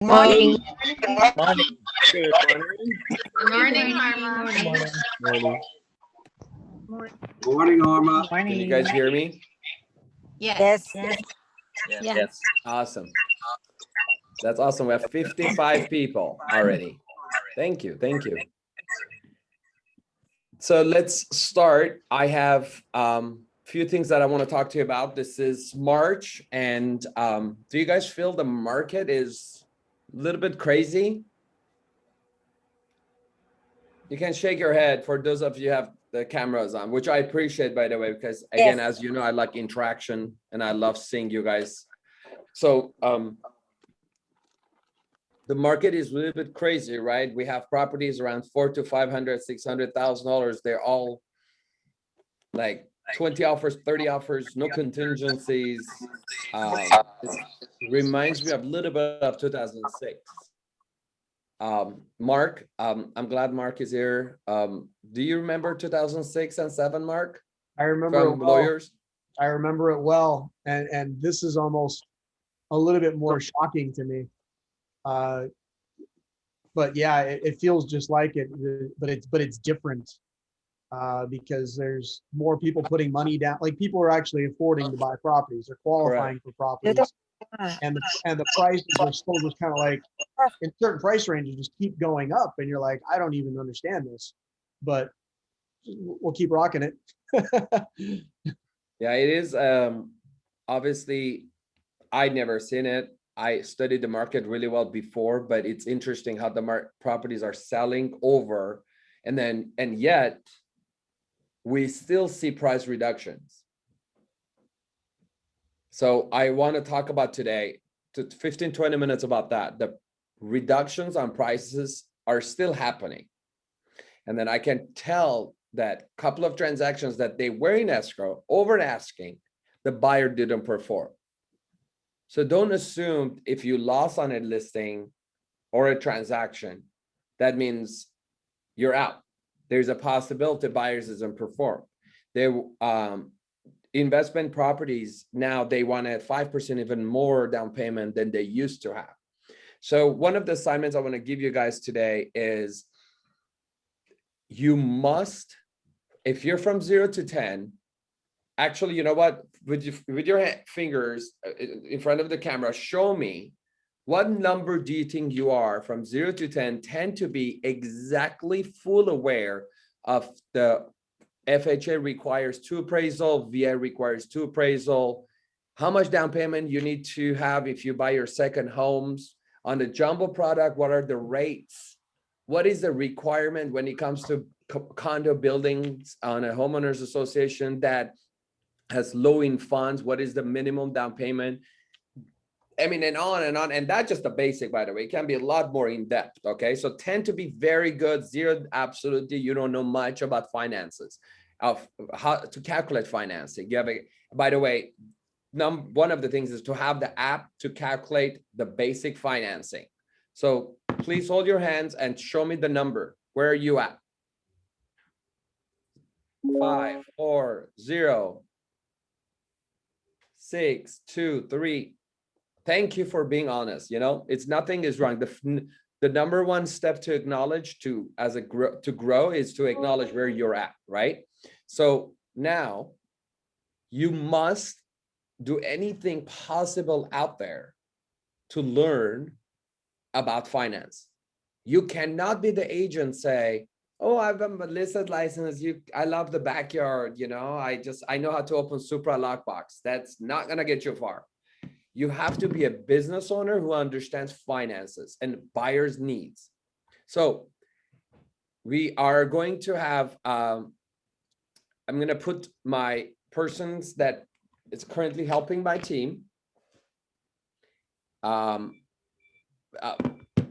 Morning. Morning. Good morning. Good morning, Harma. Morning. Morning, Harma. Can you guys hear me? Yes. Yes. Yes. Yeah. Yes. Awesome. That's awesome. We have 55 people already. Thank you. Thank you. So let's start. I have few things that I want to talk to you about. This is March, and do you guys feel the market is a little bit crazy? You can shake your head for those of you who have the cameras on, which I appreciate, by the way, because again, as you know, I like interaction and I love seeing you guys. So the market is a little bit crazy, right? We have properties around $400,000 to $500,000, $600,000. They're all like 20 offers, 30 offers, no contingencies. It reminds me of a little bit of 2006. Mark, I'm glad Mark is here. Do you remember 2006 and 7, Mark? I remember From it well. lawyers? I remember it well, and this is almost a little bit more shocking to me. But yeah, it feels just like it, but it's different because there's more people putting money down. Like people are actually affording to buy properties. They're qualifying for properties, and the prices are still just kind of like in certain price ranges just keep going up, and you're like, I don't even understand this, but we'll keep rocking it. Yeah, it is. Obviously, I'd never seen it. I studied the market really well before, but it's interesting how the properties are selling over, and yet we still see price reductions. So I want to talk about today, to 15, 20 minutes about that. The reductions on prices are still happening. And then I can tell that a couple of transactions that they were in escrow, over asking, the buyer didn't perform. So don't assume if you lost on a listing or a transaction, that means you're out. There's a possibility buyers doesn't perform. They investment properties now, they want a 5% even more down payment than they used to have. So one of the assignments I want to give you guys today is you must, if you're from 0 to 10, actually, you know what? With your fingers in front of the camera, show me what number do you think you are from 0 to 10, 10 to be exactly full aware of the FHA requires 2 appraisal, VA requires 2 appraisal, how much down payment you need to have if you buy your second homes. On the jumbo product, what are the rates? What is the requirement when it comes to condo buildings on a homeowners association that has low in funds? What is the minimum down payment? I mean, and on and on. And that's just the basic, by the way. It can be a lot more in depth. Okay. So 10 to be very good, 0, absolutely. You don't know much about finances, of how to calculate financing. You have by the way, one of the things is to have the app to calculate the basic financing. So please hold your hands and show me the number. Where are you at? 5, 4, 0, 6, 2, 3. Thank you for being honest. You know, it's nothing is wrong. The number one step to acknowledge to grow is to acknowledge where you're at, right? So now you must do anything possible out there to learn about finance. You cannot be the agent say, oh, I've got a listed license. I love the backyard. You know, I know how to open Supra lockbox. That's not going to get you far. You have to be a business owner who understands finances and buyers' needs. So we are going to have, I'm going to put my persons that is currently helping my team.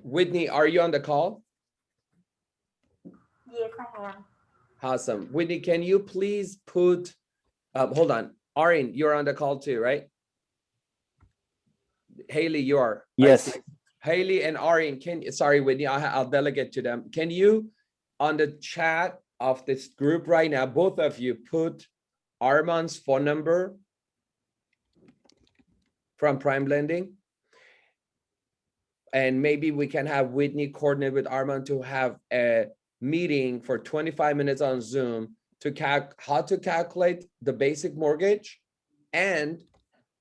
Whitney, are you on the call? Yes, I am. Awesome. Whitney, can you please put, hold on. Arin, you're on the call too, right? Haley, you are. Yes. Haley and Arin, sorry, Whitney, I'll delegate to them. Can you, on the chat of this group right now, both of you put Armand's phone number from Prime Lending? And maybe we can have Whitney coordinate with Armand to have a meeting for 25 minutes on Zoom to how to calculate the basic mortgage and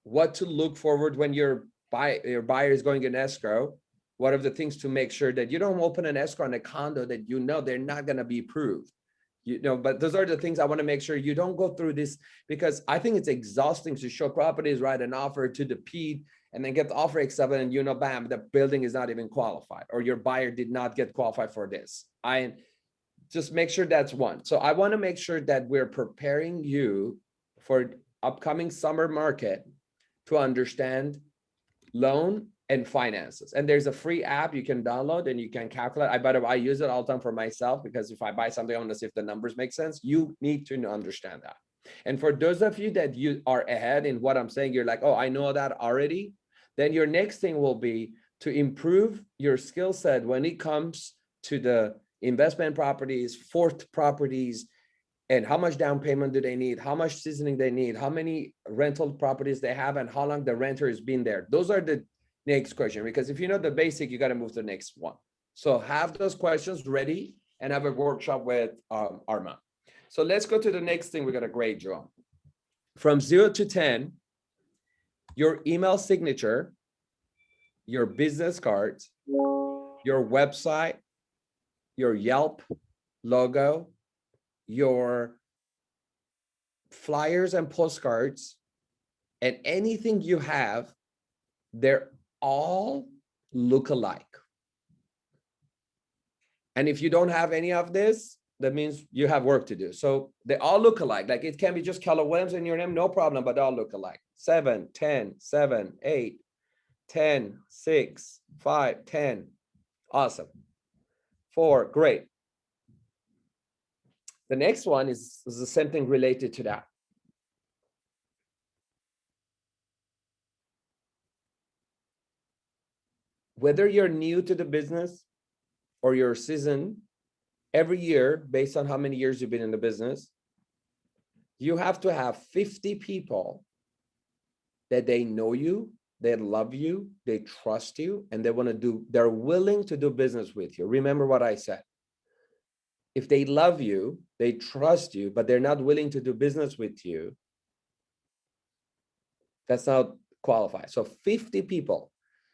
what to look forward when your buyer is going in escrow. What are the things to make sure that you don't open an escrow on a condo that you know they're not going to be approved. But those are the things I want to make sure you don't go through this, because I think it's exhausting to show properties, write an offer to the P, and then get the offer accepted, and bam, the building is not even qualified, or your buyer did not get qualified for this. I just make sure that's one. So I want to make sure that we're preparing you for upcoming summer market to understand loan and finances. And there's a free app you can download and you can calculate. By the way, I use it all the time for myself, because if I buy something, I want to see if the numbers make sense. You need to understand that. And for those of you that you are ahead in what I'm saying, you're like, oh, I know that already. Then your next thing will be to improve your skill set when it comes to the investment properties, fourth properties, and how much down payment do they need, how much seasoning they need, how many rental properties they have, and how long the renter has been there. Those are the next question, because if you know the basic, you got to move to the next one. So have those questions ready and have a workshop with Arma. So let's go to the next thing we're going to grade you on. From 0 to 10, your email signature, your business cards, your website, your Yelp logo, your flyers and postcards, and anything you have, they're all look alike. And if you don't have any of this, that means you have work to do. So they all look alike. Like it can be just Keller Williams in your name, no problem, but they all look alike. 7, 10, 7, 8, 10, 6, 5, 10. Awesome. 4, great. The next one is the same thing related to that. Whether you're new to the business or you're seasoned, every year, based on how many years you've been in the business, you have to have 50 people that they know you, they love you, they trust you, and they're willing to do business with you. Remember what I said. If they love you, they trust you, but they're not willing to do business with you, that's not qualified. So 50 people.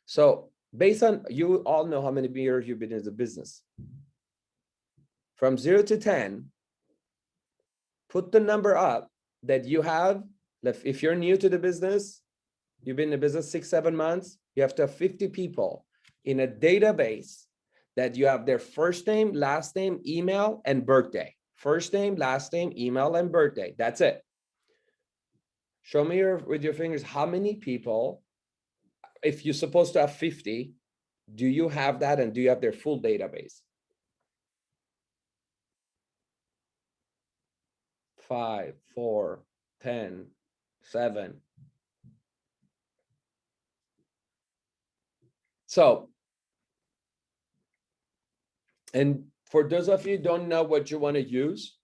So based on, you all know how many years you've been in the business. From 0 to 10, put the number up that you have. If you're new to the business, you've been in the business 6, 7 months, you have to have 50 people in a database that you have their first name, last name, email, and birthday. First name, last name, email, and birthday. That's it. Show me with your fingers how many people, if you're supposed to have 50, do you have that, and do you have their full database? 5, 4, 10, 7. So, and for those of you who don't know what you want to use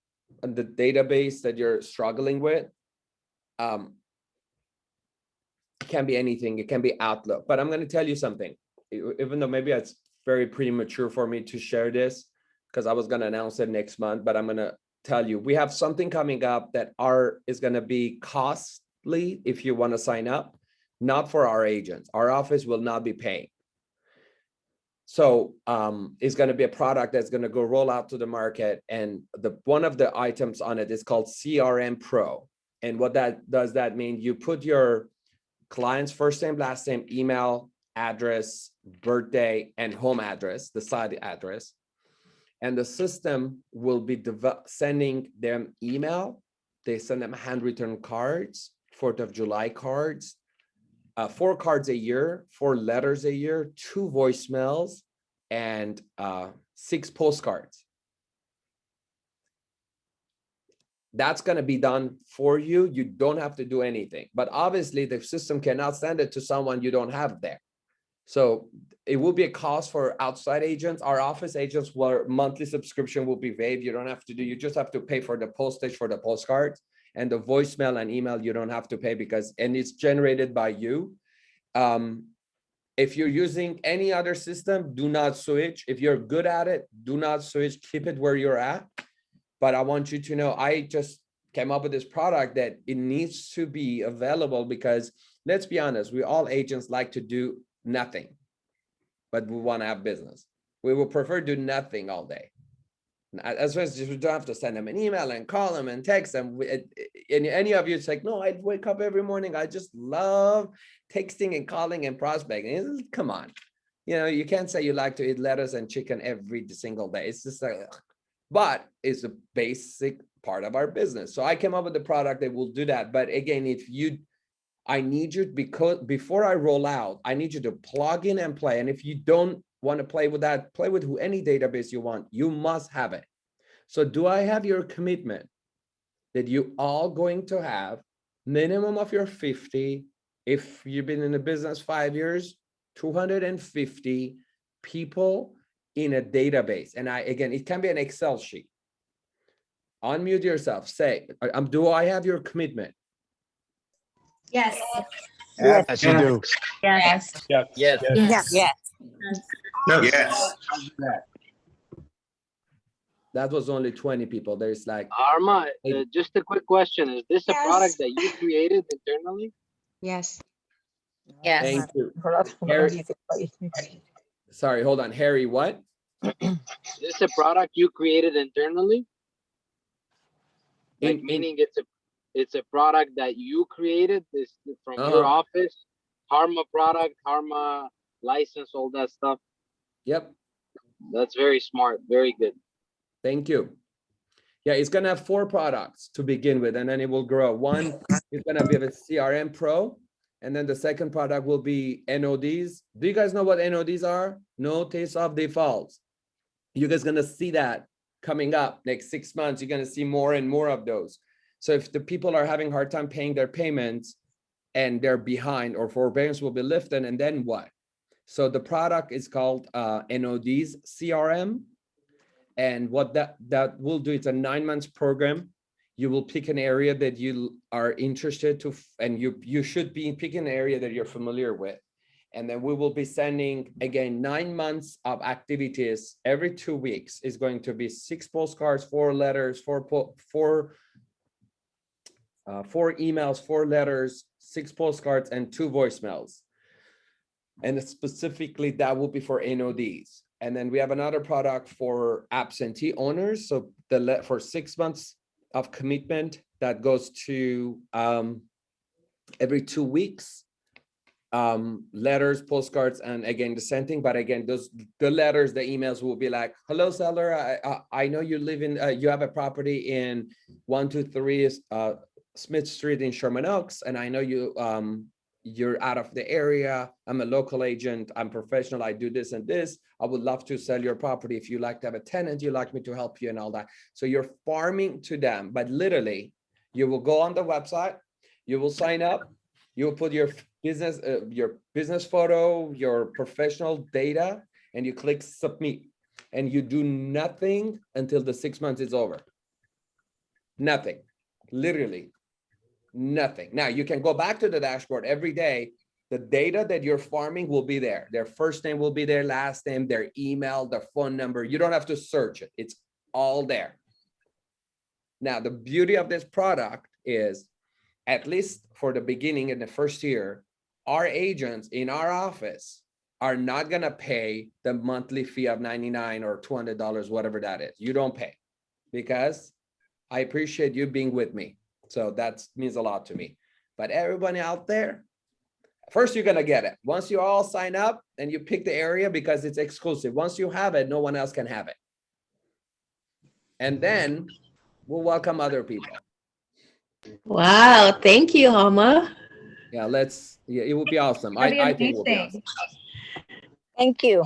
on the database that you're struggling with, it can be anything. It can be Outlook, but I'm going to tell you something, even though maybe it's very premature for me to share this, because I was going to announce it next month, but I'm going to tell you, we have something coming up that is going to be costly if you want to sign up, not for our agents. Our office will not be paying. So it's going to be a product that's going to go roll out to the market. And one of the items on it is called CRM Pro. And what that does, that mean you put your client's first name, last name, email, address, birthday, and home address, the side address. And the system will be sending them email. They send them handwritten cards, 4th of July cards, 4 cards a year, 4 letters a year, 2 voicemails, and 6 postcards. That's going to be done for you. You don't have to do anything. But obviously, the system cannot send it to someone you don't have there. So it will be a cost for outside agents. Our office agents, where monthly subscription will be waived. You don't have to do, you just have to pay for the postage for the postcards, and the voicemail and email you don't have to pay, because, and it's generated by you. If you're using any other system, do not switch. If you're good at it, do not switch. Keep it where you're at. But I want you to know, I just came up with this product that it needs to be available because let's be honest, we all agents like to do nothing, but we want to have business. We will prefer do nothing all day. As well as you don't have to send them an email and call them and text them. And any of you, it's like, no, I wake up every morning. I just love texting and calling and prospecting. Come on. You know, you can't say you like to eat lettuce and chicken every single day. It's just like, but it's a basic part of our business. So I came up with the product that will do that. But again, I need you, because before I roll out, I need you to plug in and play. And if you don't want to play with that, play with any database you want. You must have it. So do I have your commitment that you all going to have minimum of your 50, if you've been in the business 5 years, 250 people in a database? And again, it can be an Excel sheet. Unmute yourself, say, do I have your commitment? Yes. Yes, you do. Yes. Yes. Yes. Yes. Yes. Yes. That was only 20 people. There's like, Harma, just a quick question. Is this a Yes. product that you created internally? Yes. Yes. thank you. Harry, sorry, hold on. Harry, what? Is this a product you created internally? Like meaning it's a product that you created this from your office, Harma product, Harma license, all that stuff. Yep. That's very smart. Very good. Thank you. Yeah, it's gonna have 4 products to begin with, and then it will grow. One is gonna be a CRM Pro, and then the second product will be NODs. Do you guys know what NODs are? Notice of defaults. You guys gonna see that coming up next 6 months. You're gonna see more and more of those. So if the people are having a hard time paying their payments and they're behind, or forbearance will be lifted, and then what? So the product is called NODs CRM. And what that will do, it's a 9 months program. You will pick an area that you are interested to, and you should be picking an area that you're familiar with. And then we will be sending, again, 9 months of activities every 2 weeks. Is going to be 6 postcards, 4 letters, 4 emails, 4 letters, 6 postcards, and 2 voicemails. And specifically that will be for NODs. And then we have another product for absentee owners. So for 6 months of commitment, that goes to every 2 weeks, letters, postcards, and again, the same thing. But again, the letters, the emails will be like, hello, seller. I know you live in, you have a property in 123 Smith Street in Sherman Oaks. And I know you're out of the area. I'm a local agent. I'm professional. I do this and this. I would love to sell your property. If you like to have a tenant, you like me to help you and all that. So you're farming to them, but literally you will go on the website, you will sign up, you will put your business photo, your professional data, and you click submit, and you do nothing until the 6 months is over. Nothing, literally. Nothing. Now you can go back to the dashboard every day. The data that you're farming will be there. Their first name will be their last name, their email, their phone number. You don't have to search it. It's all there. Now, the beauty of this product is, at least for the beginning in the first year, our agents in our office are not going to pay the monthly fee of $99 or $200, whatever that is. You don't pay, because I appreciate you being with me. So that means a lot to me. But everybody out there, first you're going to get it. Once you all sign up and you pick the area, because it's exclusive. Once you have it, no one else can have it. And then we'll welcome other people. Wow. Thank you, Harma. Yeah, it would be awesome. I think it will be awesome. Thank you.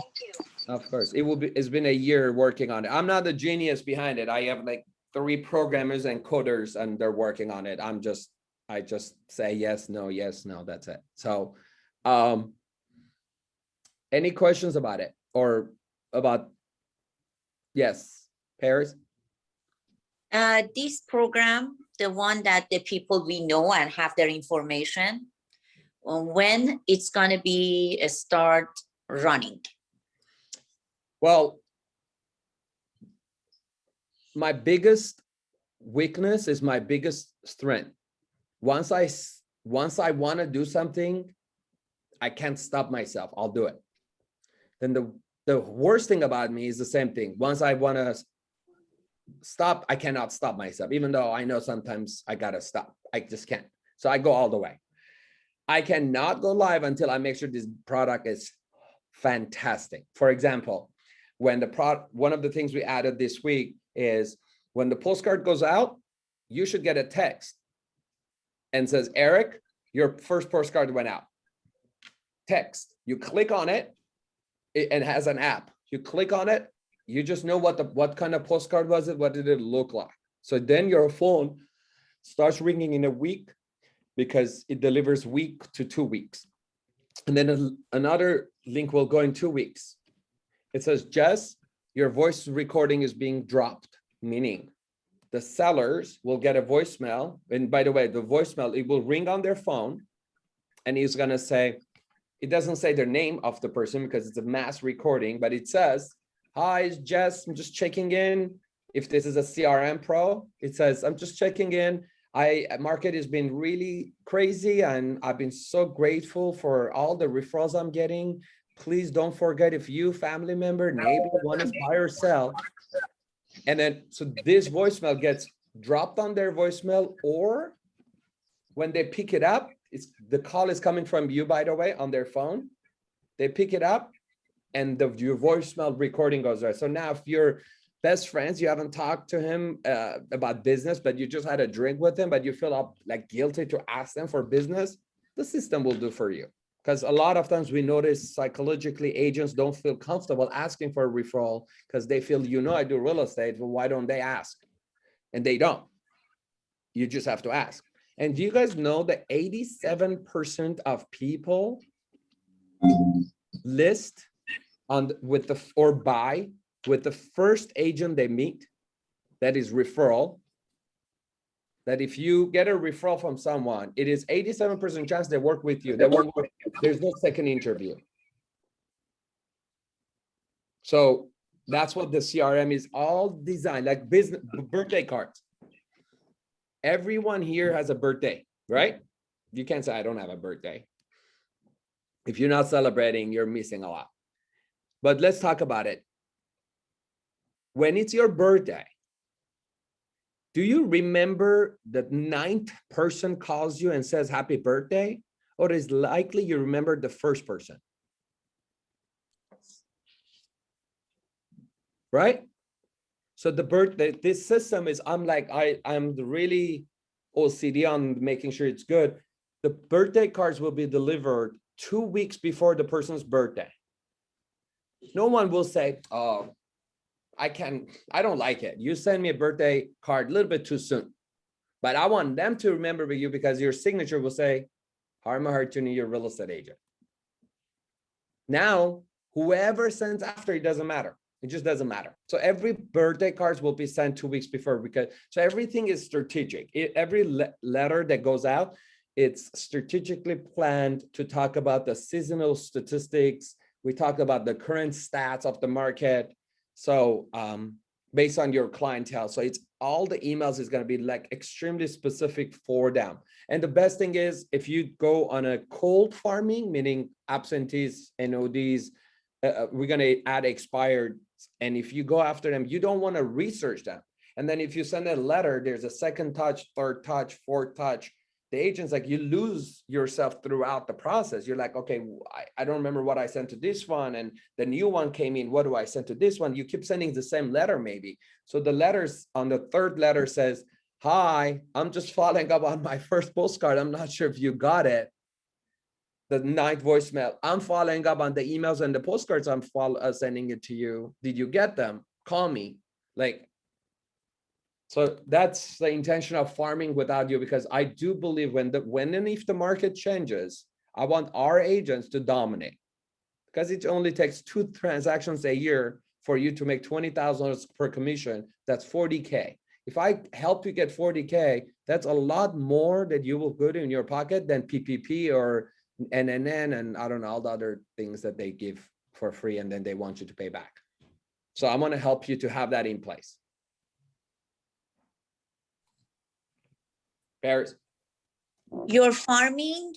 Of course, it's been a year working on it. I'm not the genius behind it. I have like 3 programmers and coders, and they're working on it. I just say yes, no, that's it. So, any questions about it, or about, yes, Paris? This program, the one that the people we know and have their information, when it's going to be start running? Well, my biggest weakness is my biggest strength. Once I want to do something, I can't stop myself. I'll do it. Then the worst thing about me is the same thing. Once I want to stop, I cannot stop myself, even though I know sometimes I gotta stop. I just can't. So I go all the way. I cannot go live until I make sure this product is fantastic. For example, when one of the things we added this week is when the postcard goes out, you should get a text and says, Eric, your first postcard went out. Text. You click on it, it has an app. You click on it, you just know what kind of postcard was it, what did it look like. So then your phone starts ringing in a week because it delivers week to 2 weeks. And then another link will go in 2 weeks. It says, Jess, your voice recording is being dropped, meaning the sellers will get a voicemail. And by the way, the voicemail, it will ring on their phone and he's gonna say, it doesn't say their name of the person because it's a mass recording, but it says, hi, it's Jess, I'm just checking in. If this is a CRM Pro, it says, I'm just checking in. Market has been really crazy and I've been so grateful for all the referrals I'm getting. Please don't forget, if you, family member, neighbor want to buy or sell. And then, so this voicemail gets dropped on their voicemail, or when they pick it up, the call is coming from you, by the way, on their phone. They pick it up and your voicemail recording goes there. So now if you're best friends, you haven't talked to him about business, but you just had a drink with him, but you feel like guilty to ask them for business, the system will do for you. Because a lot of times we notice psychologically agents don't feel comfortable asking for a referral because they feel, I do real estate, well, why don't they ask? And they don't. You just have to ask. And do you guys know that 87% of people list or buy with the first agent they meet? That is referral. That if you get a referral from someone, it is 87% chance they work with you. They won't work. There's no second interview. So that's what the CRM is all designed, like business birthday cards. Everyone here has a birthday, right? You can't say I don't have a birthday. If you're not celebrating, you're missing a lot. But let's talk about it. When it's your birthday, do you remember the 9th person calls you and says happy birthday? Or is likely you remember the first person? Right? So the birthday, this system is, I'm really OCD on making sure it's good. The birthday cards will be delivered 2 weeks before the person's birthday. No one will say, oh, I don't like it. You send me a birthday card a little bit too soon. But I want them to remember you because your signature will say, Harma Hartuni, your real estate agent. Now, whoever sends after, it doesn't matter. It just doesn't matter. So every birthday cards will be sent 2 weeks before, so everything is strategic. Every letter that goes out, it's strategically planned to talk about the seasonal statistics. We talk about the current stats of the market. So based on your clientele. So it's all the emails is going to be like extremely specific for them. And the best thing is if you go on a cold farming, meaning absentees, NODs, we're going to add expired. And if you go after them, you don't want to research them. And then if you send a letter, there's a second touch, third touch, fourth touch. The agent's like, you lose yourself throughout the process. You're like, okay, I don't remember what I sent to this one. And the new one came in. What do I send to this one? You keep sending the same letter maybe. So the letters on the third letter says, hi, I'm just following up on my first postcard. I'm not sure if you got it. The 9th voicemail, I'm following up on the emails and the postcards I'm sending it to you. Did you get them? Call me. So that's the intention of farming without you, because I do believe when and if the market changes, I want our agents to dominate, because it only takes 2 transactions a year for you to make $20,000 per commission. That's 40K. If I help you get 40K, that's a lot more that you will put in your pocket than PPP or NNN, and I don't know, all the other things that they give for free, and then they want you to pay back. So I'm going to help you to have that in place. Paris. Your farming,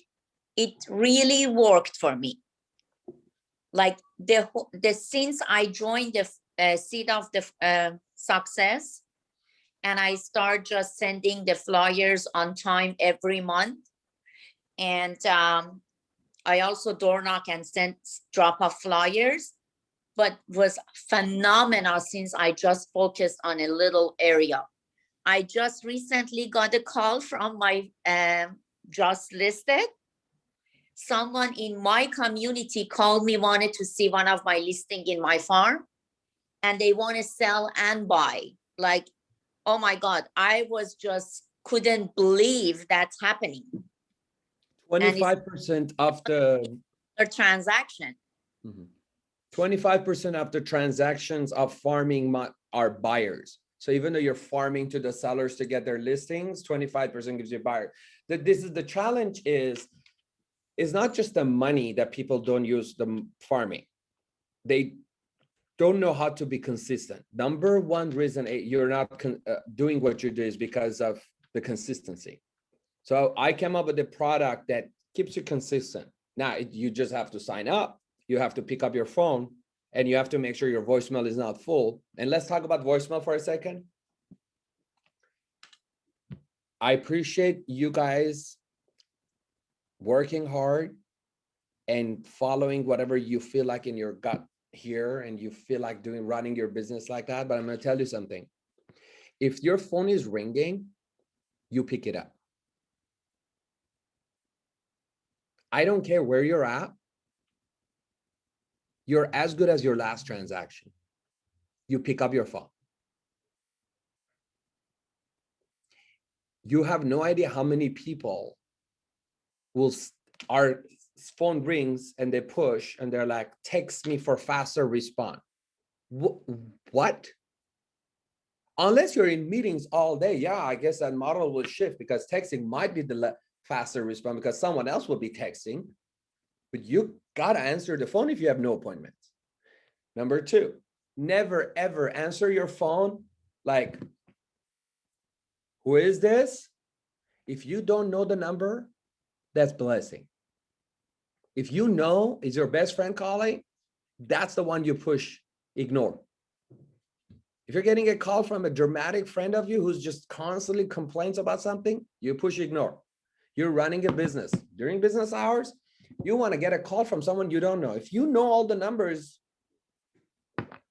it really worked for me. Like since I joined the Seed of the Success, and I start just sending the flyers on time every month. And I also door knock and send drop off flyers, but was phenomenal since I just focused on a little area. I just recently got a call from my just listed. Someone in my community called me, wanted to see one of my listing in my farm, and they want to sell and buy. Like, oh my God, I was just couldn't believe that's happening. 25% of the transaction. 25% of the transactions of farming are buyers. So even though you're farming to the sellers to get their listings, 25% gives you a buyer. This is the challenge is not just the money that people don't use the farming. They don't know how to be consistent. Number one reason you're not doing what you do is because of the consistency. So I came up with a product that keeps you consistent. Now you just have to sign up. You have to pick up your phone, and you have to make sure your voicemail is not full. And let's talk about voicemail for a second. I appreciate you guys working hard and following whatever you feel like in your gut here, and you feel like running your business like that. But I'm going to tell you something. If your phone is ringing, you pick it up. I don't care where you're at. You're as good as your last transaction. You pick up your phone. You have no idea how many people our phone rings and they push and they're like, text me for faster response. What? Unless you're in meetings all day, yeah, I guess that model will shift, because texting might be the faster response because someone else will be texting, but you gotta answer the phone if you have no appointments. Number two, never ever answer your phone like, who is this? If you don't know the number, that's blessing. If you know is your best friend calling, that's the one you push ignore. If you're getting a call from a dramatic friend of you who's just constantly complains about something, you push ignore. You're running a business. During business hours, you want to get a call from someone you don't know. If you know all the numbers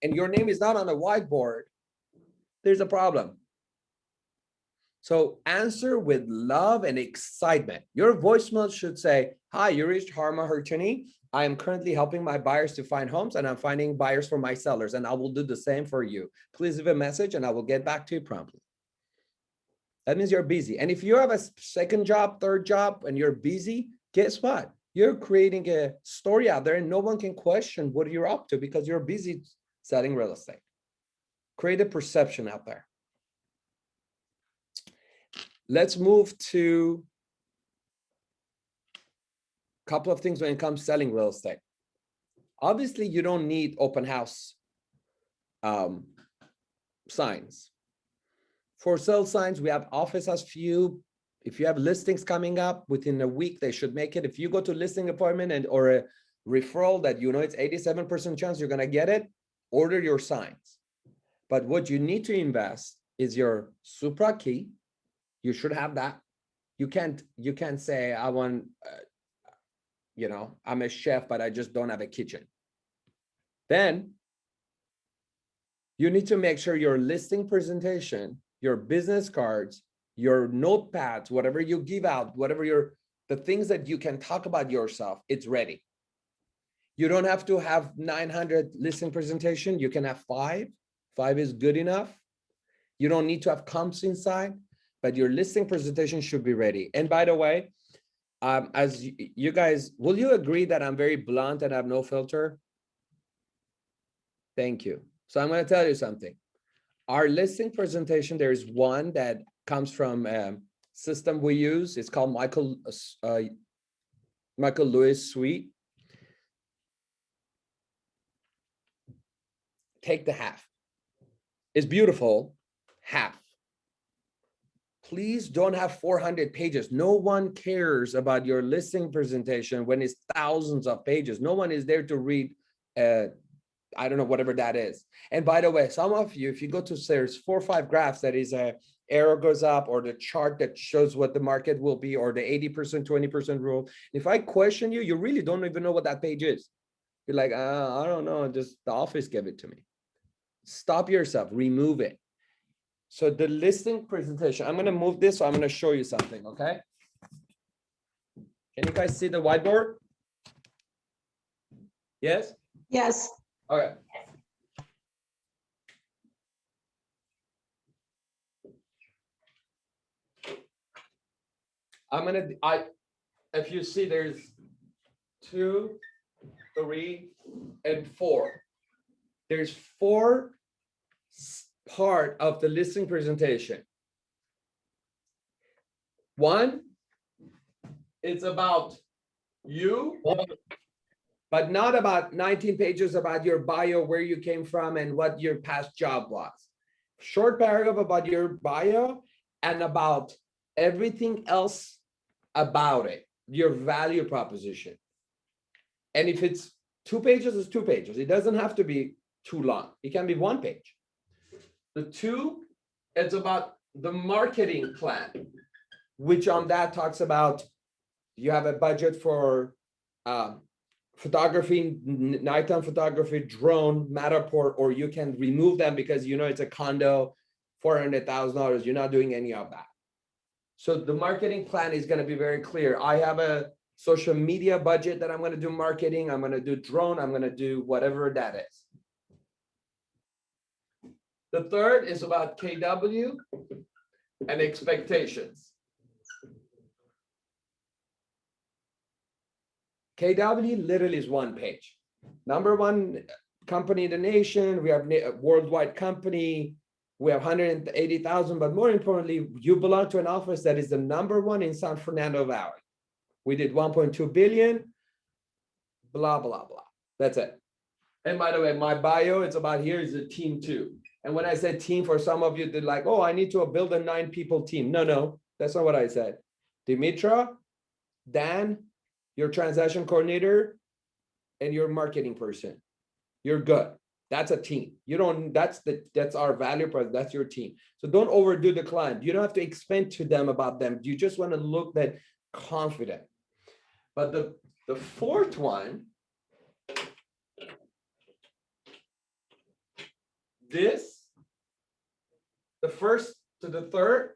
and your name is not on a whiteboard, there's a problem. So answer with love and excitement. Your voicemail should say, hi, you reached Harma Herchani. I am currently helping my buyers to find homes, and I'm finding buyers for my sellers, and I will do the same for you. Please leave a message and I will get back to you promptly. That means you're busy. And if you have a second job, third job, and you're busy, guess what? You're creating a story out there and no one can question what you're up to because you're busy selling real estate. Create a perception out there. Let's move to a couple of things when it comes to selling real estate. Obviously, you don't need open house signs. For sale signs, we have office as few. If you have listings coming up within a week, they should make it. If you go to listing appointment or a referral that you know it's 87% chance you're gonna get it, order your signs. But what you need to invest is your Supra key. You should have that. You can't say I want, I'm a chef, but I just don't have a kitchen. Then you need to make sure your listing presentation, your business cards, your notepads, whatever you give out, the things that you can talk about yourself, it's ready. You don't have to have 900 listing presentation. You can have 5. 5 is good enough. You don't need to have comps inside, but your listing presentation should be ready. And by the way, as you guys, will you agree that I'm very blunt and have no filter? Thank you. So I'm going to tell you something. Our listing presentation, there is one that comes from a system we use. It's called Michael Michael Lewis suite. Take the half. It's beautiful, half. Please don't have 400 pages. No one cares about your listing presentation when it's thousands of pages. No one is there to read, I don't know, whatever that is. And by the way, some of you, if you go to, there's 4 or 5 graphs that is a arrow goes up, or the chart that shows what the market will be, or the 80%, 20% rule. If I question you, you really don't even know what that page is. You're like, I don't know, just the office gave it to me. Stop yourself, remove it. So the listing presentation, I'm going to move this, so I'm going to show you something, okay? Can you guys see the whiteboard? Yes? Yes. Okay. If you see, there's 2, 3, and 4. There's 4 part of the listing presentation. 1, it's about you, but not about 19 pages about your bio, where you came from, and what your past job was. Short paragraph about your bio and about everything else about it, your value proposition. And if it's 2 pages, it's 2 pages. It doesn't have to be too long. It can be 1 page. The 2, it's about the marketing plan, which on that talks about you have a budget for photography, nighttime photography, drone, Matterport, or you can remove them because you know it's a condo, $400,000. You're not doing any of that. So the marketing plan is going to be very clear. I have a social media budget that I'm going to do marketing. I'm going to do drone. I'm going to do whatever that is. The third is about KW and expectations. KW literally is 1 page. Number 1 company in the nation. We have a worldwide company. We have 180,000, but more importantly, you belong to an office that is the number 1 in San Fernando Valley. We did 1.2 billion, blah, blah, blah. That's it. And by the way, my bio, it's about here is a team too. And when I said team, for some of you, they're like, oh, I need to build a 9-people team. No, that's not what I said. Dimitra, Dan, your transaction coordinator, and your marketing person. You're good. That's a team. You don't, that's our value proposition. That's your team. So don't overdo the client. You don't have to explain to them about them. You just want to look that confident. But the 4th one, the 1st to the 3rd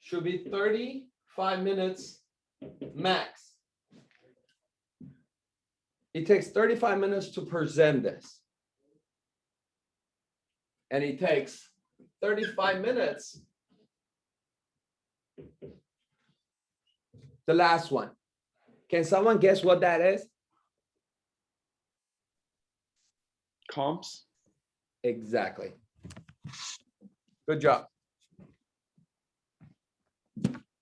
should be 35 minutes max. It takes 35 minutes to present this. And it takes 35 minutes. The last one. Can someone guess what that is? Comps. Exactly. Good job.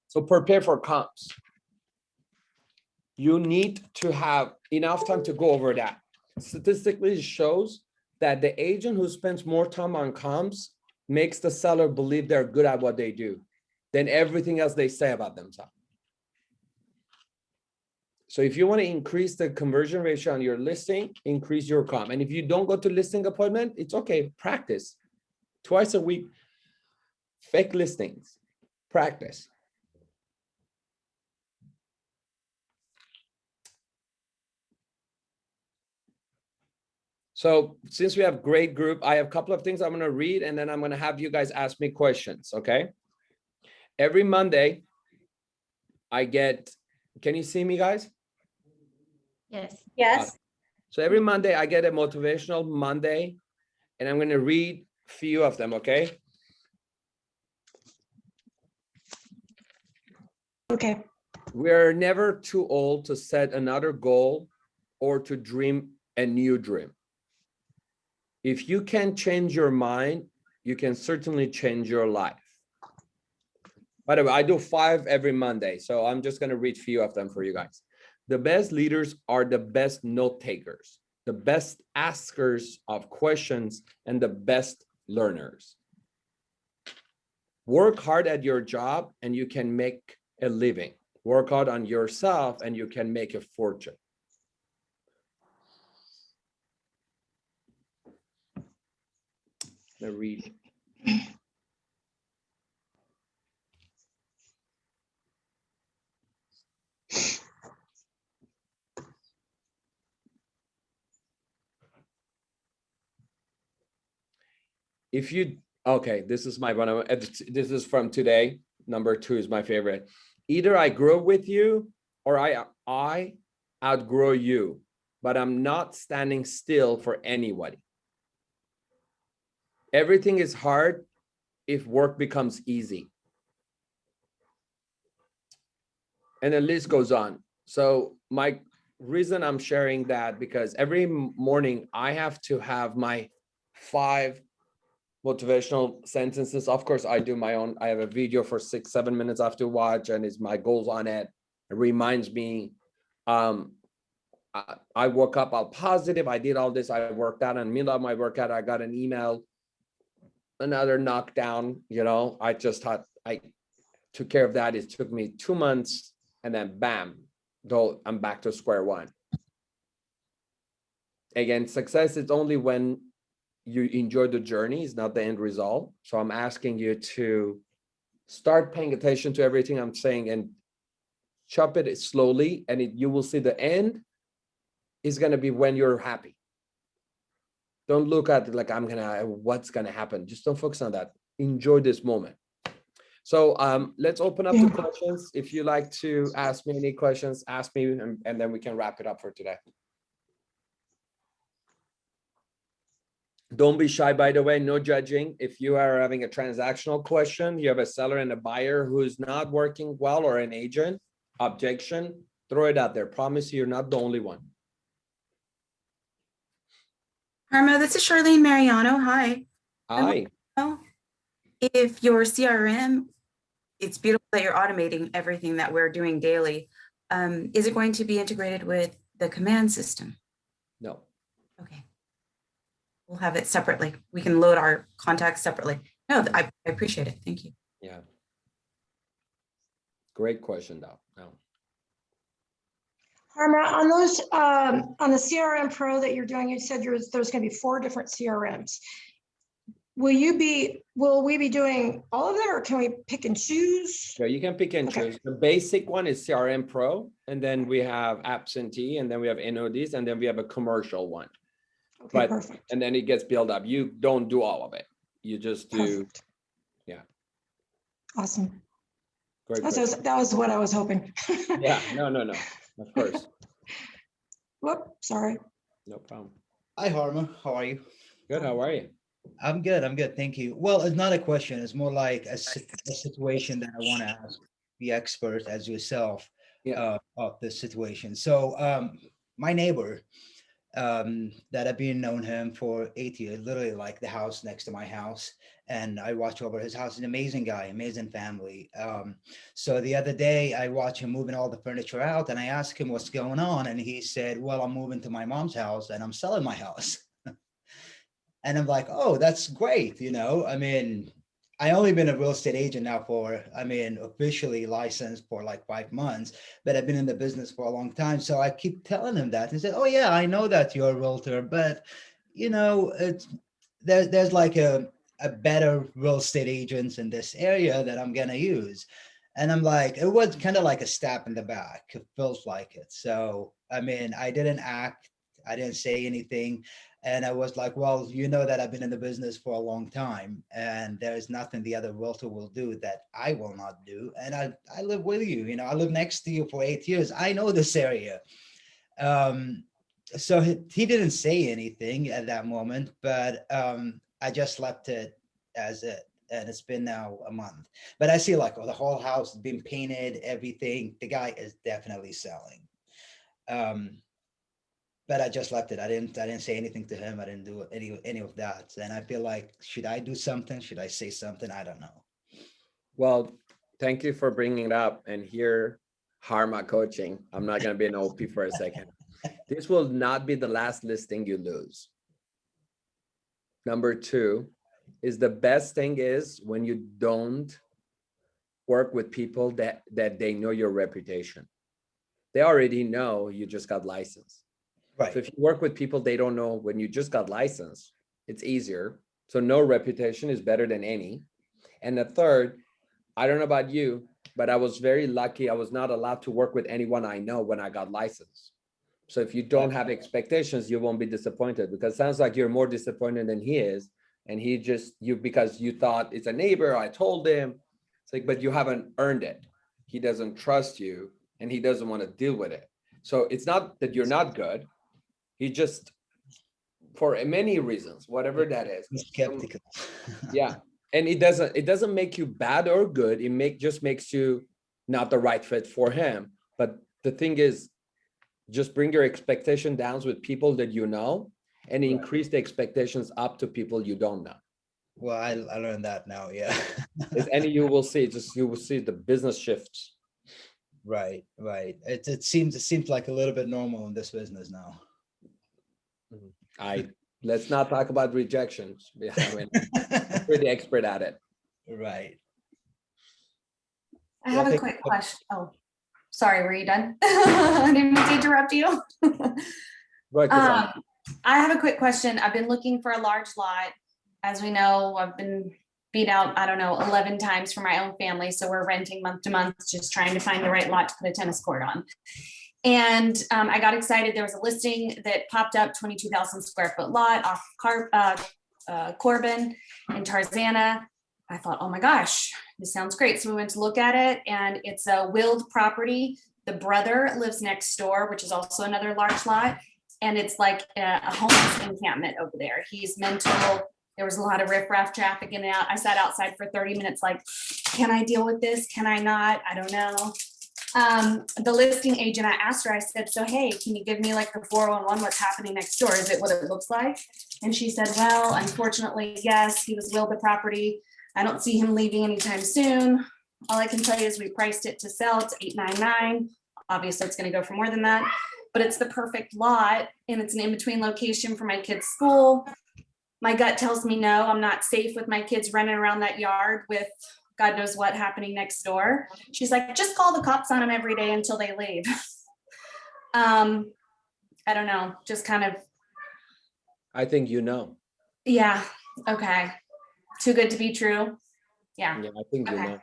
So prepare for comps. You need to have enough time to go over that. Statistically, it shows that the agent who spends more time on comps makes the seller believe they're good at what they do than everything else they say about themselves. So if you want to increase the conversion ratio on your listing, increase your comp. And if you don't go to listing appointment, it's okay, practice. Twice a week, fake listings, practice. So since we have great group, I have a couple of things I'm going to read, and then I'm going to have you guys ask me questions, okay? Every Monday, I get, can you see me, guys? Yes. Yes. So every Monday, I get a motivational Monday, and I'm going to read a few of them, okay? Okay. We're never too old to set another goal or to dream a new dream. If you can change your mind, you can certainly change your life. By the way, I do 5 every Monday, so I'm just going to read a few of them for you guys. The best leaders are the best note takers, the best askers of questions, and the best learners. Work hard at your job and you can make a living. Work hard on yourself and you can make a fortune. Let me read. If you, okay, this is my one. This is from today. Number 2 is my favorite. Either I grow with you or I outgrow you, but I'm not standing still for anybody. Everything is hard if work becomes easy. And the list goes on. So my reason I'm sharing that, because every morning I have to have my 5 motivational sentences. Of course, I do my own. I have a video for 6-7 minutes I have to watch, and it's my goals on it. It reminds me, I woke up all positive. I did all this. I worked out, and in the middle of my workout, I got an email, another knockdown. You know, I just thought I took care of that. It took me 2 months, and then bam, though I'm back to square one. Again, success is only when you enjoy the journey, is not the end result. So I'm asking you to start paying attention to everything I'm saying and chop it slowly, and you will see the end is going to be when you're happy. Don't look at it like what's going to happen. Just don't focus on that. Enjoy this moment. So let's open up to questions. If you like to ask me any questions, ask me, and then we can wrap it up for today. Don't be shy, by the way, no judging. If you are having a transactional question, you have a seller and a buyer who's not working well, or an agent, objection, throw it out there. Promise you're not the only one. Harma, this is Charlene Mariano. Hi. Hi. If your CRM, it's beautiful that you're automating everything that we're doing daily. Is it going to be integrated with the command system? No. Okay. We'll have it separately. We can load our contacts separately. No, I appreciate it. Thank you. Yeah. Great question, though. No. Harma, on those on the CRM Pro that you're doing, you said there's going to be 4 different CRMs. Will we be doing all of them, or can we pick and choose? Yeah, you can pick and choose. The basic one is CRM Pro, and then we have absentee, and then we have NODs, and then we have a commercial one. Okay, perfect. And then it gets built up. You don't do all of it. You just do. Perfect. Yeah. Awesome. Great. That was what I was hoping. Yeah. No. Of course. Whoop. Sorry. No problem. Hi, Harma. How are you? Good. How are you? I'm good. Thank you. Well, it's not a question. It's more like a situation that I want to ask the expert as yourself of this situation. So my neighbor, that I've been known him for 8 years, literally like the house next to my house. And I watch over his house. He's an amazing guy, amazing family. So the other day I watched him moving all the furniture out, and I asked him what's going on. And he said, well, I'm moving to my mom's house and I'm selling my house. And I'm like, oh, that's great. You know, I mean, I only been a real estate agent now for, officially licensed for like 5 months, but I've been in the business for a long time. So I keep telling him that and said, oh yeah, I know that you're a realtor, but you know, there's like a better real estate agents in this area that I'm going to use. And I'm like, it was kind of like a stab in the back. It feels like it. So, I mean, I didn't say anything. And I was like, well, you know that I've been in the business for a long time, and there's nothing the other realtor will do that I will not do. And I live with you, you know, I live next to you for 8 years. I know this area. So he didn't say anything at that moment, but I just left it as it. And it's been now a month. But I see like the whole house has been painted, everything. The guy is definitely selling. But I just left it. I didn't say anything to him. I didn't do any of that. And I feel like, should I do something? Should I say something? I don't know. Well, thank you for bringing it up. And here, Harma coaching. I'm not going to be an OP for a second. This will not be the last listing you lose. Number two is the best thing is when you don't work with people that they know your reputation. They already know you just got licensed. Right. So if you work with people they don't know when you just got licensed, it's easier. So no reputation is better than any. And the third, I don't know about you, but I was very lucky. I was not allowed to work with anyone I know when I got licensed. So if you don't have expectations, you won't be disappointed, because it sounds like you're more disappointed than he is. And he just, because you thought it's a neighbor, I told him. It's like, but you haven't earned it. He doesn't trust you and he doesn't want to deal with it. So it's not that you're not good. He just, for many reasons, whatever that is. He's skeptical. Yeah. And it doesn't make you bad or good. It just makes you not the right fit for him. But the thing is, just bring your expectation down with people that you know, and increase the expectations up to people you don't know. Well, I learned that now. Yeah. And you will see the business shifts. Right. It seems like a little bit normal in this business now. Let's not talk about rejections. Yeah, I mean, I'm pretty expert at it. Right. I have a quick question. Oh, sorry, were you done? I didn't mean to interrupt you. Right, I have a quick question. I've been looking for a large lot. As we know, I've been beat out, I don't know, 11 times for my own family. So we're renting month to month, just trying to find the right lot to put a tennis court on. And I got excited. There was a listing that popped up, 22,000 square foot lot off Corbin in Tarzana. I thought, oh my gosh, this sounds great. So we went to look at it, and it's a willed property. The brother lives next door, which is also another large lot. And it's like a homeless encampment over there. He's mental. There was a lot of riffraff traffic in and out. I sat outside for 30 minutes like, can I deal with this? Can I not? I don't know. The listing agent, I asked her, I said, so, hey, can you give me like the 411, what's happening next door? Is it what it looks like? And she said, well, unfortunately, yes, he was willed the property. I don't see him leaving anytime soon. All I can tell you is we priced it to sell. It's $899. Obviously it's going to go for more than that, but it's the perfect lot, and it's an in-between location for my kids' school. My gut tells me no, I'm not safe with my kids running around that yard with God knows what happening next door. She's like, just call the cops on them every day until they leave. I don't know, just kind of. I think you know. Yeah, okay. Too good to be true. Yeah. Yeah, I think you know.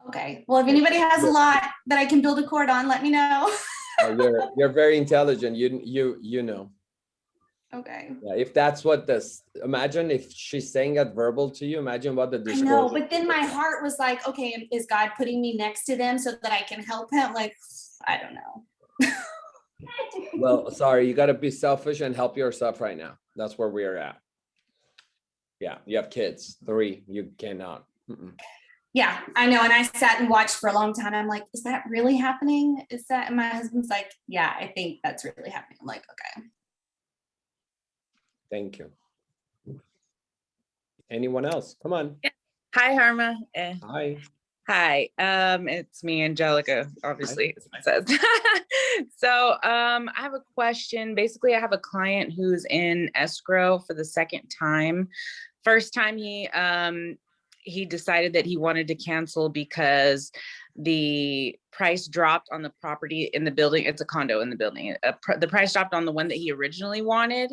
Okay, well, if anybody has a lot that I can build a court on, let me know. You're very intelligent. You know. Okay. Yeah, if that's what this, imagine if she's saying that verbal to you, imagine what the I disclosure. know, but then my heart was like, okay, is God putting me next to them so that I can help him? Like, I don't know. Well, sorry, you got to be selfish and help yourself right now. That's where we're at. Yeah, you have kids, 3, you cannot. Yeah, I know. And I sat and watched for a long time. I'm like, is that really happening? Is that, and my husband's like, yeah, I think that's really happening. I'm like, okay. Thank you. Anyone else? Come on. Hi, Harma. Hi. Hi. It's me, Angelica, obviously, as it says. So I have a question. Basically, I have a client who's in escrow for the second time. First time he decided that he wanted to cancel because the price dropped on the property in the building. It's a condo in the building. The price dropped on the one that he originally wanted.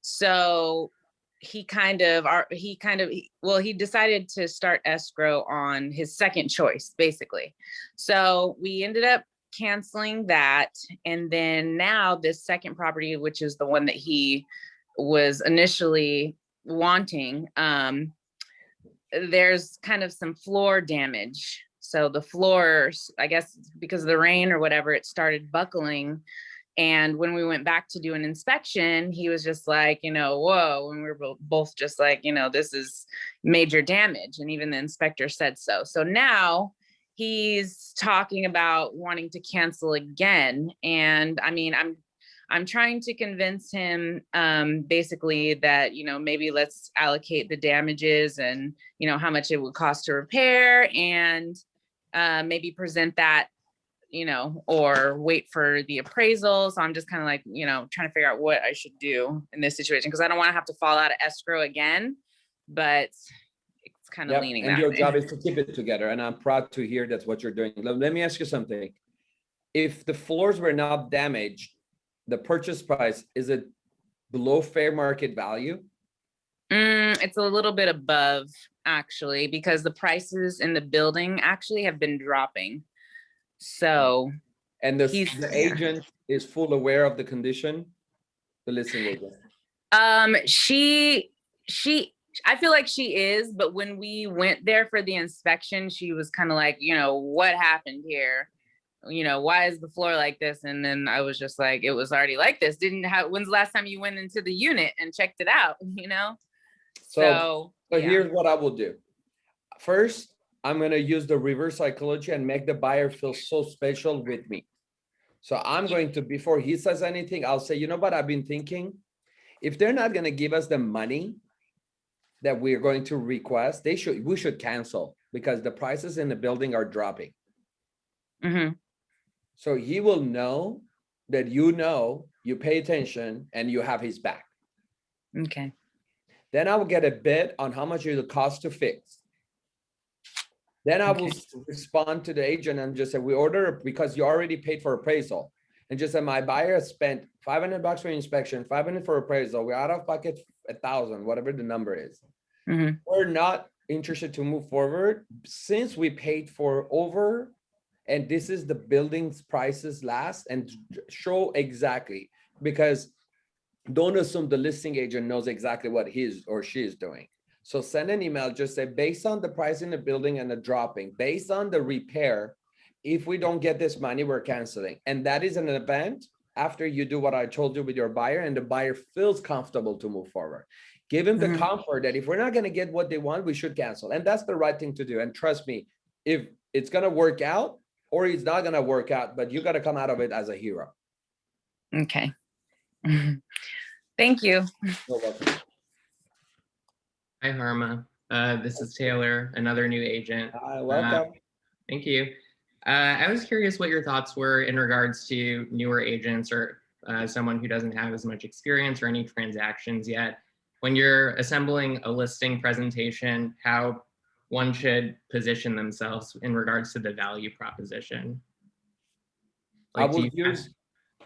So he decided to start escrow on his second choice, basically. So we ended up canceling that. And then now this second property, which is the one that he was initially wanting, there's kind of some floor damage. So the floors, I guess because of the rain or whatever, it started buckling. And when we went back to do an inspection, he was just like, whoa, and we were both just like, this is major damage. And even the inspector said so. So now he's talking about wanting to cancel again. And I mean, I'm trying to convince him basically that, maybe let's allocate the damages and, how much it would cost to repair, and maybe present that you know, or wait for the appraisal. So I'm just kind of like, you know, trying to figure out what I should do in this situation, because I don't want to have to fall out of escrow again, but it's kind of Yep, leaning and that your way. job is to keep it together, and I'm proud to hear that's what you're doing. Let me ask you something. If the floors were not damaged, the purchase price, is it below fair market value? It's a little bit above, actually, because the prices in the building actually have been dropping. So And the he's agent is full aware of the condition, the listing agent? She I feel like she is, but when we went there for the inspection, she was kind of like, you know, what happened here? You know, why is the floor like this? And then I was just like, it was already like this. When's the last time you went into the unit and checked it out? You know? So yeah. here's what I will do. First, I'm going to use the reverse psychology and make the buyer feel so special with me. So I'm going to, before he says anything, I'll say, you know what, I've been thinking, if they're not going to give us the money that we're going to request, we should cancel, because the prices in the building are dropping. Mm-hmm. So he will know that you pay attention and you have his back. Okay. Then I will get a bid on how much it will cost to fix. Then I will respond to the agent and just say, we order because you already paid for appraisal. And just say, my buyer spent $500 for inspection, $500 for appraisal. We're out of pocket 1,000, whatever the number is. Mm-hmm. We're not interested to move forward since we paid for over, and this is the building's prices last, and show exactly, because don't assume the listing agent knows exactly what he or she is doing. So send an email, just say, based on the price in the building and the dropping, based on the repair, if we don't get this money, we're canceling. And that is an event after you do what I told you with your buyer, and the buyer feels comfortable to move forward. Give him the comfort that if we're not going to get what they want, we should cancel. And that's the right thing to do. And trust me, if it's going to work out or it's not going to work out, but you got to come out of it as a hero. Okay. Thank you. You're welcome. Hi, Harma. This is Taylor, another new agent. Hi, welcome. Thank you. I was curious what your thoughts were in regards to newer agents or someone who doesn't have as much experience or any transactions yet. When you're assembling a listing presentation, how one should position themselves in regards to the value proposition. Like,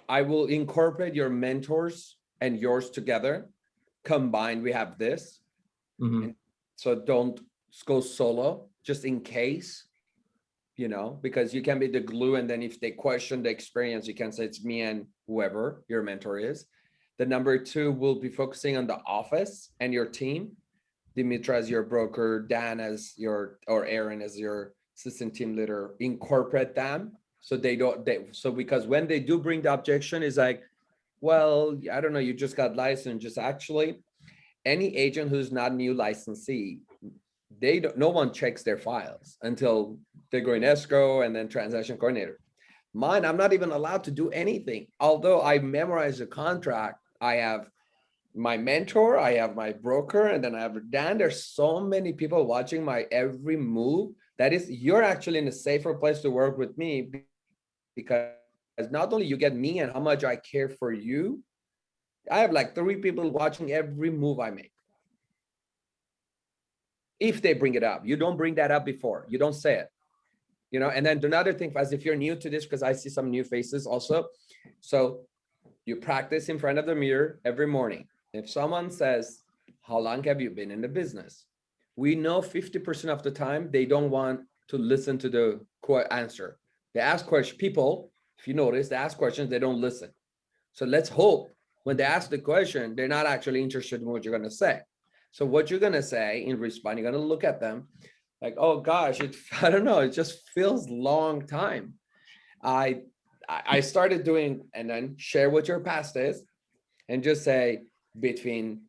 I will incorporate your mentors and yours together. Combined, we have this. So don't go solo, just in case, you know, because you can be the glue. And then if they question the experience, you can say it's me and whoever your mentor is. The number two will be focusing on the office and your team. Dimitra as your broker, Dan as or Aaron as your assistant team leader. Incorporate them so because when they do bring the objection, is like, well, I don't know, you just got licensed. Just actually, any agent who's not new licensee, no one checks their files until they go in escrow and then transaction coordinator. Mine, I'm not even allowed to do anything. Although I memorize the contract, I have my mentor, I have my broker, and then I have Dan. There's so many people watching my every move. That is, you're actually in a safer place to work with me, because not only you get me and how much I care for you, I have like 3 people watching every move I make. If they bring it up, you don't bring that up before, you don't say it, you know. And then another thing, as if you're new to this, because I see some new faces also. So you practice in front of the mirror every morning. If someone says, how long have you been in the business? We know 50% of the time they don't want to listen to the answer. They ask questions. People, if you notice, they ask questions, they don't listen. So let's hope when they ask the question, they're not actually interested in what you're going to say. So what you're going to say in response, you're going to look at them like, oh gosh, I don't know, it just feels long time. I started doing, and then share what your past is, and just say, between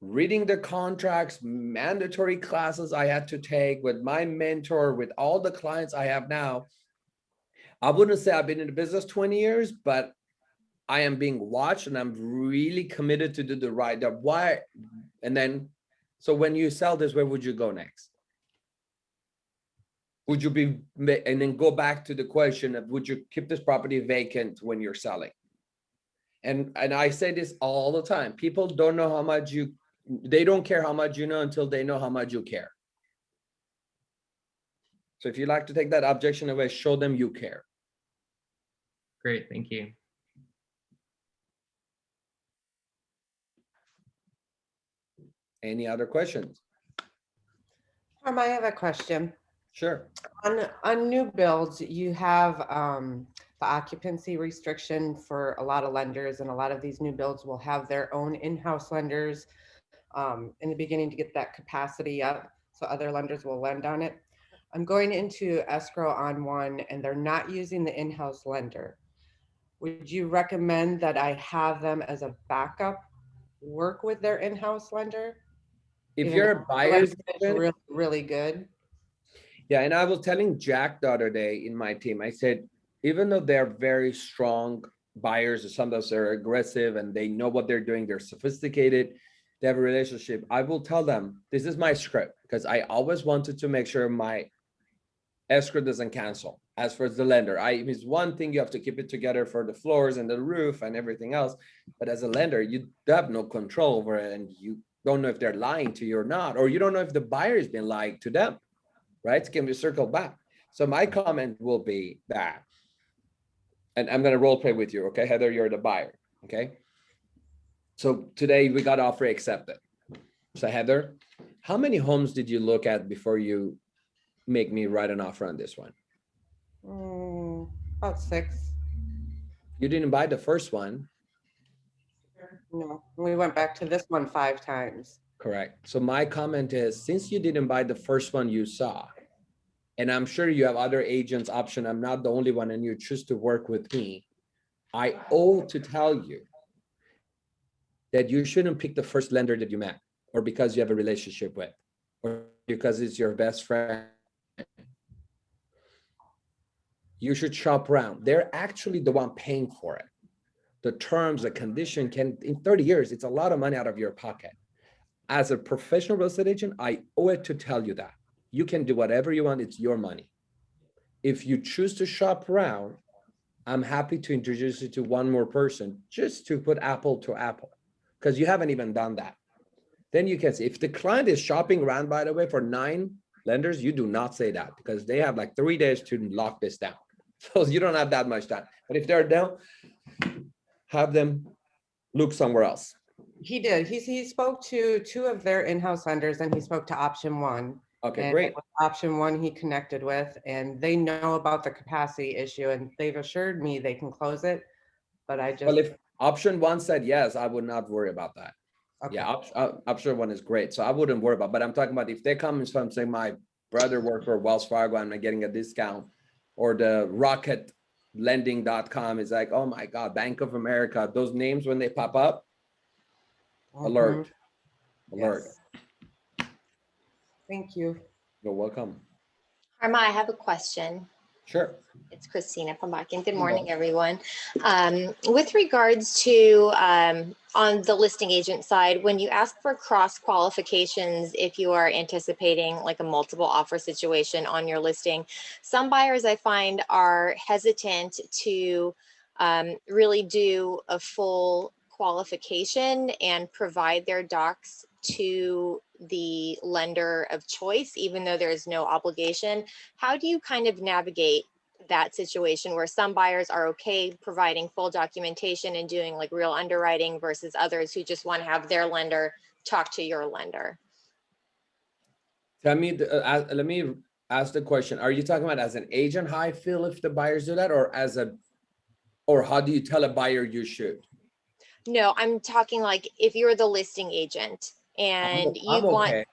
reading the contracts, mandatory classes I had to take with my mentor, with all the clients I have now, I wouldn't say I've been in the business 20 years, but I am being watched and I'm really committed to do the right job. Why? And then, so when you sell this, where would you go next? Would you be, and then go back to the question of, would you keep this property vacant when you're selling? And I say this all the time. People don't know how much they don't care how much you know until they know how much you care. So if you like to take that objection away, show them you care. Great, thank you. Any other questions? I have a question. Sure. On new builds, you have the occupancy restriction for a lot of lenders, and a lot of these new builds will have their own in-house lenders in the beginning to get that capacity up, so other lenders will lend on it. I'm going into escrow on one, and they're not using the in-house lender. Would you recommend that I have them as a backup work with their in-house lender? If Even you're a though the buyer's lender is really, really good. Yeah, and I was telling Jack the other day in my team, I said, even though they're very strong buyers, or sometimes they're aggressive and they know what they're doing, they're sophisticated, they have a relationship, I will tell them, this is my script, because I always wanted to make sure my escrow doesn't cancel. As for the lender, it's one thing, you have to keep it together for the floors and the roof and everything else. But as a lender, you have no control over it, and you don't know if they're lying to you or not, or you don't know if the buyer has been lying to them. Right? Can we circle back? So my comment will be that, and I'm going to role play with you. Okay, Heather, you're the buyer. Okay. So today we got offer accepted. So Heather, how many homes did you look at before you make me write an offer on this one? About 6. You didn't buy the first one. No, we went back to this one 5 times. Correct. So my comment is, since you didn't buy the first one you saw, and I'm sure you have other agents option, I'm not the only one, and you choose to work with me, I owe to tell you that you shouldn't pick the first lender that you met, or because you have a relationship with, or because it's your best friend. You should shop around. They're actually the one paying for it. The terms, the condition can, in 30 years, it's a lot of money out of your pocket. As a professional real estate agent, I owe it to tell you that. You can do whatever you want, it's your money. If you choose to shop around, I'm happy to introduce you to one more person just to put apple to apple, because you haven't even done that. Then you can see if the client is shopping around, by the way, for 9 lenders, you do not say that, because they have like 3 days to lock this down. So you don't have that much time. But if they're down, have them look somewhere else. He did. He spoke to 2 of their in-house lenders, and he spoke to option 1. Okay, and great. Option 1 he connected with, and they know about the capacity issue, and they've assured me they can close it. But I just, Well, if option 1 said yes, I would not worry about that. okay. Yeah, option 1 is great. So I wouldn't worry about, but I'm talking about if they come and from saying my brother worked for Wells Fargo, I'm not getting a discount, or the rocketlending.com is like, oh my God, Bank of America, those names, when they pop up, alert, alert. Yes. Thank you. You're welcome. Harma, I have a question. Sure. It's Christina from Bakken. Good morning, everyone. With regards to on the listing agent side, when you ask for cross qualifications, if you are anticipating like a multiple offer situation on your listing, some buyers I find are hesitant to really do a full qualification and provide their docs to the lender of choice, even though there is no obligation. How do you kind of navigate that situation where some buyers are okay providing full documentation and doing like real underwriting versus others who just want to have their lender talk to your lender? Tell me, let me ask the question. Are you talking about as an agent, how I feel if the buyers do that, or or how do you tell a buyer you should? No, I'm talking like if you're the listing agent and you I'm want, okay.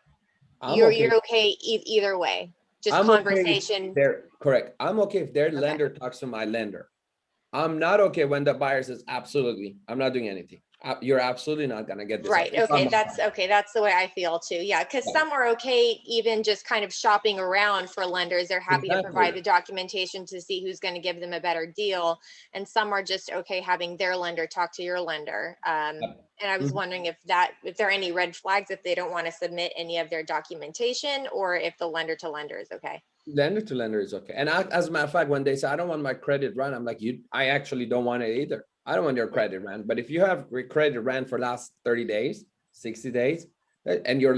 you're okay either way, just I'm conversation. Okay, they're correct. I'm okay if their lender talks to my lender. I'm not okay when the buyer says, absolutely, I'm not doing anything. You're absolutely not gonna get this. Right, okay, that's the way I feel too. Yeah, because some are okay even just kind of shopping around for lenders. They're happy to provide the documentation to see who's going to give them a better deal. And some are just okay having their lender talk to your lender. And I was wondering if there are any red flags if they don't want to submit any of their documentation, or if the lender to lender is okay. Lender to lender is okay. And as a matter of fact, when they say, I don't want my credit run, I'm like, I actually don't want it either. I don't want your credit run. But if you have credit ran for last 30 days, 60 days, and your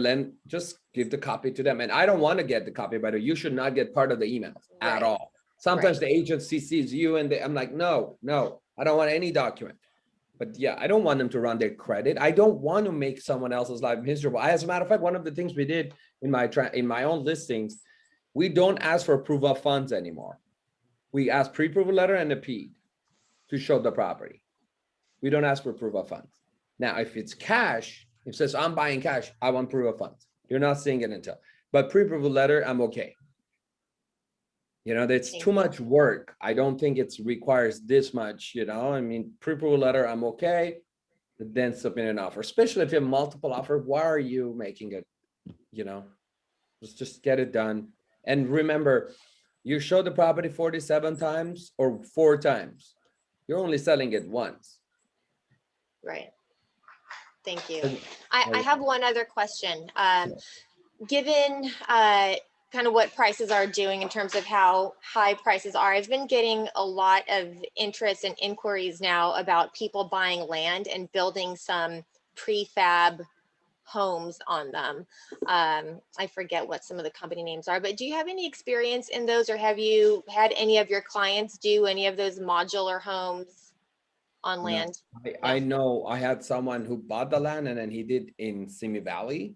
just give the copy to them. And I don't want to get the copy, but you should not get part of the emails at all. Sometimes the agency sees you and I'm like, no, I don't want any document. But yeah, I don't want them to run their credit. I don't want to make someone else's life miserable. As a matter of fact, one of the things we did in my own listings, we don't ask for proof of funds anymore. We ask pre-approval letter and a PED to show the property. We don't ask for proof of funds. Now, if it's cash, if it says I'm buying cash, I want proof of funds. You're not seeing it until, but pre-approval letter, I'm okay. You know, that's too much work. I don't think it requires this much, you know, I mean, pre-approval letter, I'm okay. But then submit an offer, especially if you have multiple offer. Why are you making it, you know, just get it done. And remember, you show the property 47 times or 4 times. You're only selling it once. Right. Thank you. I have one other question. Given kind of what prices are doing in terms of how high prices are, I've been getting a lot of interest and inquiries now about people buying land and building some prefab homes on them. I forget what some of the company names are, but do you have any experience in those, or have you had any of your clients do any of those modular homes on land? I know I had someone who bought the land and then he did in Simi Valley.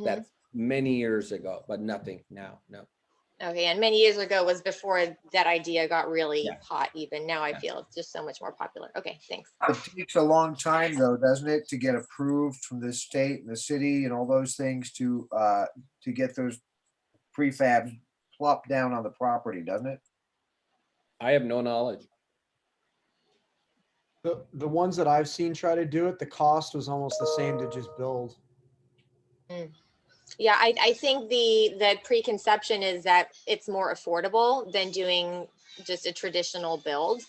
That's many years ago, but nothing now, no. Okay, and many years ago was before that idea got really hot even. Now I feel it's just so much more popular. Okay, thanks. It takes a long time though, doesn't it, to get approved from the state and the city and all those things to get those prefabs plopped down on the property, doesn't it? I have no knowledge. The ones that I've seen try to do it, the cost was almost the same to just build. Yeah, I think the preconception is that it's more affordable than doing just a traditional build.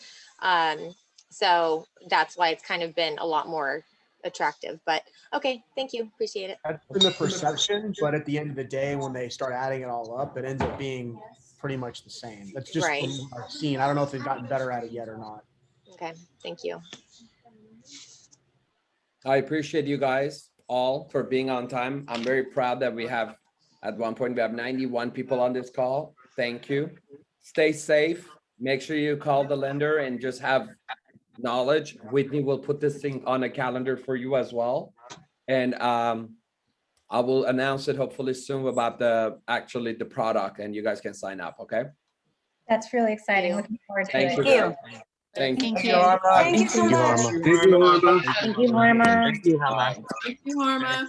So that's why it's kind of been a lot more attractive. But okay, thank you. Appreciate it. That's been the perception, but at the end of the day, when they start adding it all up, it ends up being pretty much the same. That's just from what I've seen. I don't know if they've gotten better at it yet or not. Okay, thank you. I appreciate you guys all for being on time. I'm very proud that we have, at one point, we have 91 people on this call. Thank you. Stay safe. Make sure you call the lender and just have knowledge. Whitney will put this thing on a calendar for you as well. And I will announce it hopefully soon about the product, and you guys can sign up, okay? That's really exciting. Looking forward to it. Thank you. Thank you. Thank you so much. Thank you, Harma. Thank you, Harma. Thank you, Harma. Thank you, Harma.